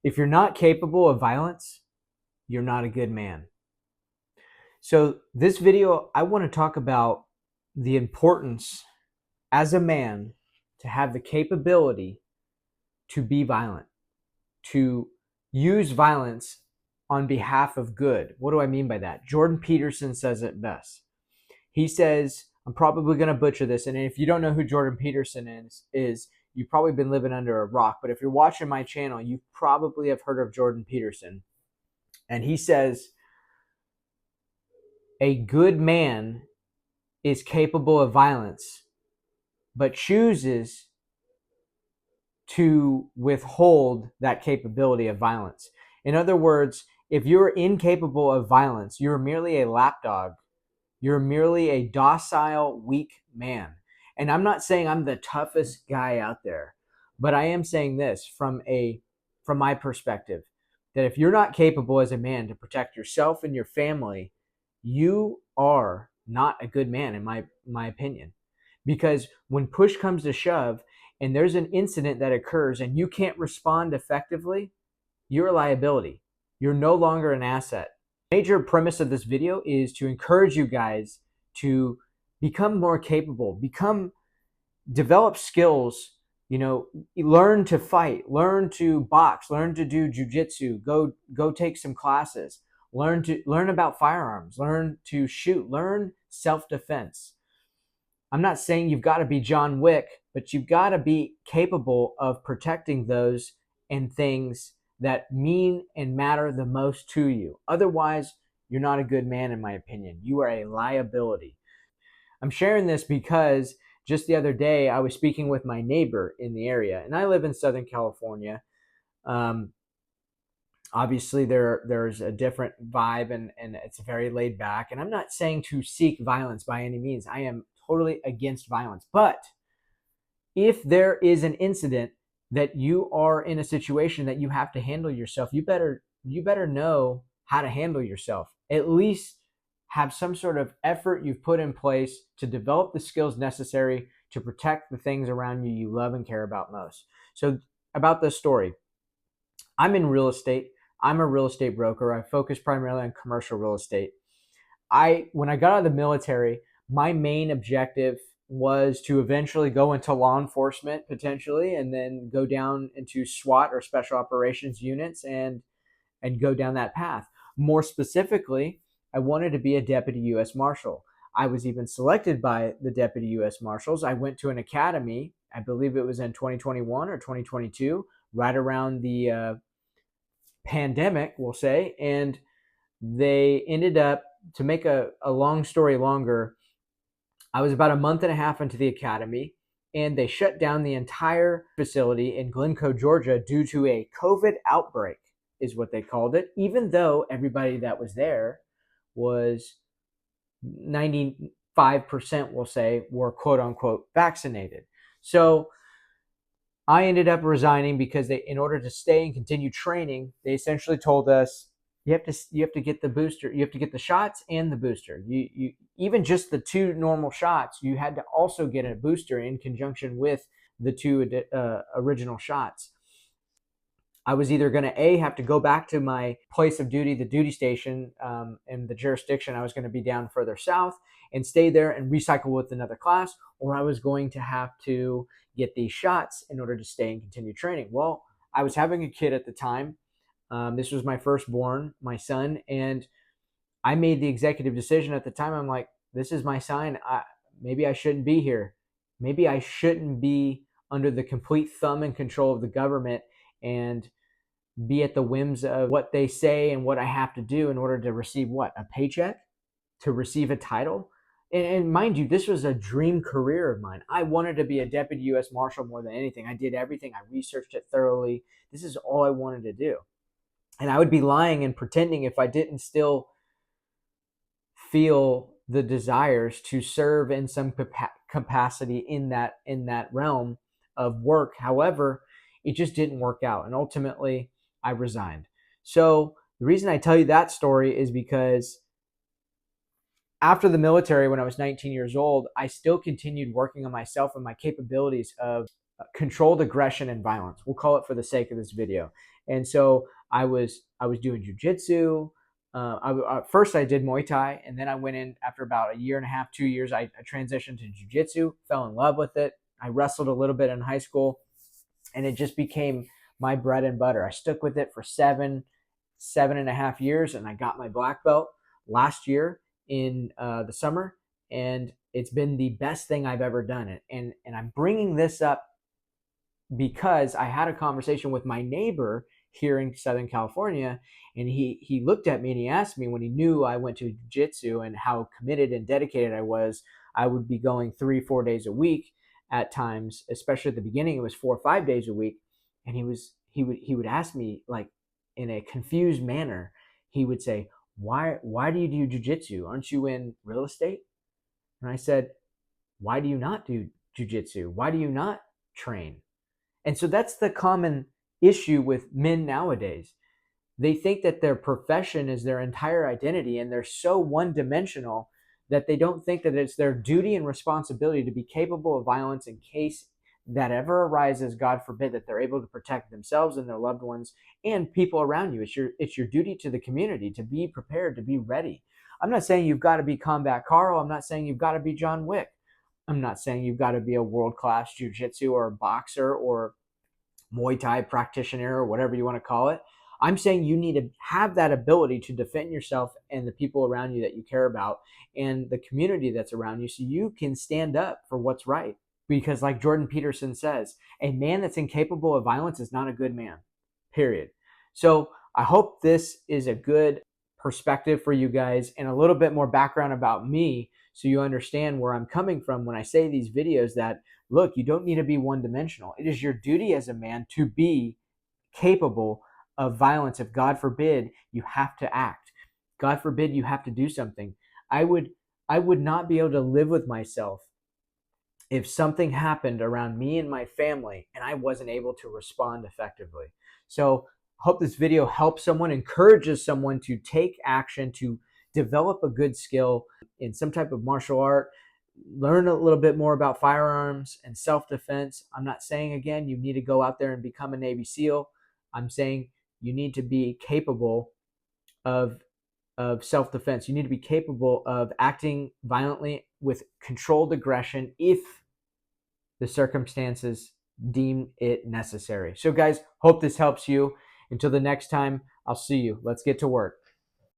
If you're not capable of violence, you're not a good man. So, this video, I want to talk about the importance as a man to have the capability to be violent, to use violence on behalf of good. What do I mean by that? Jordan Peterson says it best. He says, I'm probably going to butcher this, and if you don't know who Jordan Peterson is you've probably been living under a rock, but if you're watching my channel, you probably have heard of Jordan Peterson. And he says, a good man is capable of violence, but chooses to withhold that capability of violence. In other words, if you're incapable of violence, you're merely a lapdog. You're merely a docile, weak man. And I'm not saying I'm the toughest guy out there, but I am saying this from my perspective, that if you're not capable as a man to protect yourself and your family, you are not a good man in my opinion. Because when push comes to shove and there's an incident that occurs and you can't respond effectively, you're a liability. You're no longer an asset. Major premise of this video is to encourage you guys to become more capable, develop skills, learn to fight, learn to box, learn to do jujitsu, go take some classes, learn about firearms, learn to shoot, learn self-defense. I'm not saying you've got to be John Wick, but you've got to be capable of protecting those and things that mean and matter the most to you. Otherwise, you're not a good man, in my opinion. You are a liability. I'm sharing this because just the other day, I was speaking with my neighbor in the area, and I live in Southern California. Obviously, there's a different vibe, and it's very laid back. And I'm not saying to seek violence by any means. I am totally against violence. But if there is an incident that you are in a situation that you have to handle yourself, you better know how to handle yourself. At least have some sort of effort you've put in place to develop the skills necessary to protect the things around you love and care about most. So about this story, I'm in real estate. I'm a real estate broker. I focus primarily on commercial real estate. When I got out of the military, my main objective was to eventually go into law enforcement potentially, and then go down into SWAT or special operations units and go down that path. More specifically, I wanted to be a deputy U.S. Marshal. I was even selected by the deputy U.S. Marshals. I went to an academy, I believe it was in 2021 or 2022, right around the pandemic, we'll say, and they ended up, to make a long story longer, I was about a month and a half into the academy, and they shut down the entire facility in Glencoe, Georgia, due to a COVID outbreak, is what they called it, even though everybody that was there was 95%, we'll say, were quote unquote vaccinated. So I ended up resigning because in order to stay and continue training, they essentially told us, you have to get the booster, you have to get the shots and the booster. You even just the two normal shots, you had to also get a booster in conjunction with the two original shots. I was either going to have to go back to my place of duty, the duty station, and the jurisdiction I was going to be down further south, and stay there and recycle with another class, or I was going to have to get these shots in order to stay and continue training. Well, I was having a kid at the time. This was my firstborn, my son, and I made the executive decision at the time. I'm like, this is my sign. Maybe I shouldn't be here. Maybe I shouldn't be under the complete thumb and control of the government and be at the whims of what they say and what I have to do in order to receive what? A paycheck? To receive a title? And mind you, this was a dream career of mine. I wanted to be a deputy U.S. Marshal more than anything. I did everything. I researched it thoroughly. This is all I wanted to do. And I would be lying and pretending if I didn't still feel the desires to serve in some capacity in that realm of work. However, it just didn't work out, and ultimately I resigned. So the reason I tell you that story is because after the military, when I was 19 years old, I still continued working on myself and my capabilities of controlled aggression and violence. We'll call it for the sake of this video. And so I was doing jujitsu. First I did Muay Thai, and then I went in after about a year and a half, 2 years. I transitioned to jujitsu, fell in love with it. I wrestled a little bit in high school, and it just became my bread and butter. I stuck with it for 7.5 years, and I got my black belt last year in the summer, and it's been the best thing I've ever done. And I'm bringing this up because I had a conversation with my neighbor here in Southern California, and he looked at me and he asked me, when he knew I went to jiu-jitsu and how committed and dedicated I was, I would be going 3-4 days a week at times, especially at the beginning. It was 4 or 5 days a week. And he would ask me, like, in a confused manner, he would say, why do you do jiu-jitsu? Aren't you in real estate? And I said, why do you not do jiu-jitsu? Why do you not train? And so that's the common issue with men nowadays. They think that their profession is their entire identity, and they're so one-dimensional that they don't think that it's their duty and responsibility to be capable of violence in case that ever arises, God forbid, that they're able to protect themselves and their loved ones and people around you. It's your duty to the community to be prepared, to be ready. I'm not saying you've got to be Combat Carl. I'm not saying you've got to be John Wick. I'm not saying you've got to be a world-class jiu-jitsu or boxer or Muay Thai practitioner or whatever you want to call it. I'm saying you need to have that ability to defend yourself and the people around you that you care about and the community that's around you, so you can stand up for what's right. Because like Jordan Peterson says, a man that's incapable of violence is not a good man, period. So I hope this is a good perspective for you guys and a little bit more background about me, so you understand where I'm coming from when I say these videos that, look, you don't need to be one-dimensional. It is your duty as a man to be capable of violence. If God forbid you have to act, God forbid you have to do something. I would not be able to live with myself if something happened around me and my family and I wasn't able to respond effectively. So I hope this video helps someone, encourages someone to take action, to develop a good skill in some type of martial art, learn a little bit more about firearms and self-defense. I'm not saying, again, you need to go out there and become a Navy SEAL. I'm saying you need to be capable of self-defense. You need to be capable of acting violently with controlled aggression if the circumstances deem it necessary. So guys, hope this helps you. Until the next time, I'll see you. Let's get to work.